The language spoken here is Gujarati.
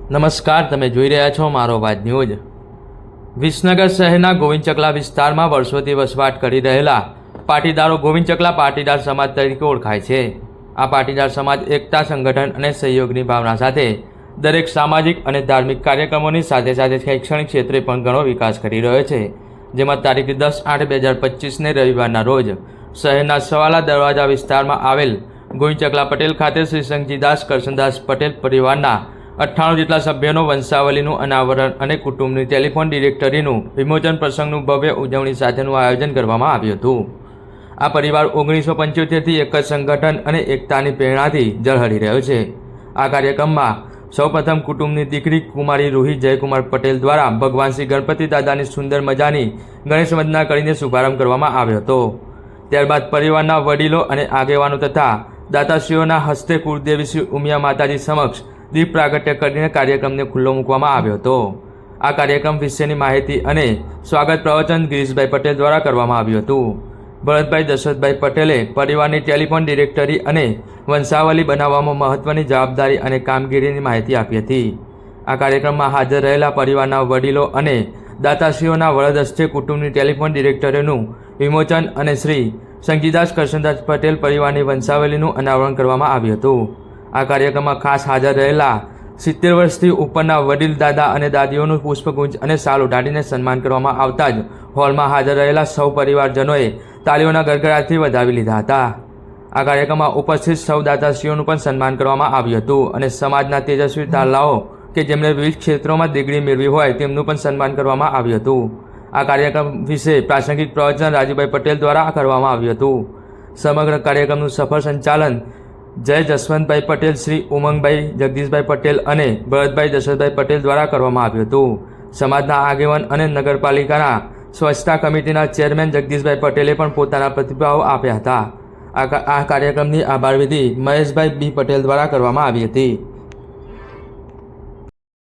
નમસ્કાર, તમે જોઈ રહ્યા છો મારો અવાજ ન્યૂઝ। વિસનગર શહેરના ગોવિંદચકલા વિસ્તારમાં વર્ષોથી વસવાટ કરી રહેલા પાટીદારો ગોવિંદચકલા પાટીદાર સમાજ તરીકે ઓળખાય છે। આ પાટીદાર સમાજ એકતા, સંગઠન અને સહયોગની ભાવના સાથે દરેક સામાજિક અને ધાર્મિક કાર્યક્રમોની સાથે સાથે શૈક્ષણિક ક્ષેત્રે પણ ઘણો વિકાસ કરી રહ્યો છે। જેમાં તારીખ 10/8/2025ને રવિવારના રોજ શહેરના સવાલા દરવાજા વિસ્તારમાં આવેલ ગોવિંદચકલા પટેલ ખાતે શ્રી સંગજીદાસ કરશનદાસ પટેલ પરિવારના 98 જેટલા સભ્યોનો વંશાવલીનું અનાવરણ અને કુટુંબની ટેલિફોન ડિરેક્ટરીનું વિમોચન પ્રસંગનું ભવ્ય ઉજવણી સાથેનું આયોજન કરવામાં આવ્યું હતું। આ પરિવાર 1975થી એક જ સંગઠન અને એકતાની પ્રેરણાથી ઝળહળી રહ્યો છે। આ કાર્યક્રમમાં સૌપ્રથમ કુટુંબની દીકરી કુમારી રૂહી જયકુમાર પટેલ દ્વારા ભગવાન શ્રી ગણપતિ દાદાની સુંદર મજાની ગણેશ વંદના કરીને શુભારંભ કરવામાં આવ્યો હતો। ત્યારબાદ પરિવારના વડીલો અને આગેવાનો તથા દાતાશ્રીઓના હસ્તે કુળદેવી શ્રી ઉમિયા માતાજી સમક્ષ દીપ પ્રાગટ્ય કરીને કાર્યક્રમને ખુલ્લો મૂકવામાં આવ્યો હતો। આ કાર્યક્રમ વિશેની માહિતી અને સ્વાગત પ્રવચન ગિરીશભાઈ પટેલ દ્વારા કરવામાં આવ્યું હતું। ભરતભાઈ દશરથભાઈ પટેલે પરિવારની ટેલિફોન ડિરેક્ટરી અને વંશાવલી બનાવવામાં મહત્વની જવાબદારી અને કામગીરીની માહિતી આપી હતી। આ કાર્યક્રમમાં હાજર રહેલા પરિવારના વડીલો અને દાતાશ્રીઓના વરદ હસ્તે કુટુંબની ટેલિફોન ડિરેક્ટરીનું વિમોચન અને શ્રી સંગજીદાસ કરશનદાસ પટેલ પરિવારની વંશાવલીનું અનાવરણ કરવામાં આવ્યું હતું। આ કાર્યક્રમમાં ખાસ હાજર રહેલા 70 વર્ષથી ઉપરના વડીલ દાદા અને દાદીઓનું પુષ્પગુચ્છ અને શાલ ઉઢાડીને સન્માન કરવામાં આવતા જ હોલમાં હાજર રહેલા સૌ પરિવારજનોએ તાળીઓના ગડગડાટથી વધાવી લીધા હતા। આ કાર્યક્રમમાં ઉપસ્થિત સૌ દાતાશ્રીઓનું પણ સન્માન કરવામાં આવ્યું હતું અને સમાજના તેજસ્વી તારલાઓ કે જેમણે વિવિધ ક્ષેત્રોમાં ડિગ્રી મેળવી હોય તેમનું પણ સન્માન કરવામાં આવ્યું હતું। આ કાર્યક્રમ વિશે પ્રાસંગિક પ્રવચન રાજુભાઈ પટેલ દ્વારા કરવામાં આવ્યું હતું। સમગ્ર કાર્યક્રમનું સફળ સંચાલન જય જસવંતભાઈ પટેલ, શ્રી ઉમંગભાઈ જગદીશભાઈ પટેલ અને ભરતભાઈ દશરથભાઈ પટેલ દ્વારા કરવામાં આવ્યું હતું। સમાજના આગેવાન અને નગરપાલિકાના સ્વચ્છતા કમિટીના ચેરમેન જગદીશભાઈ પટેલે પણ પોતાના પ્રતિભાવો આપ્યા હતા। આ કાર્યક્રમની આભાર વિધિ મહેશભાઈ બી પટેલ દ્વારા કરવામાં આવી હતી।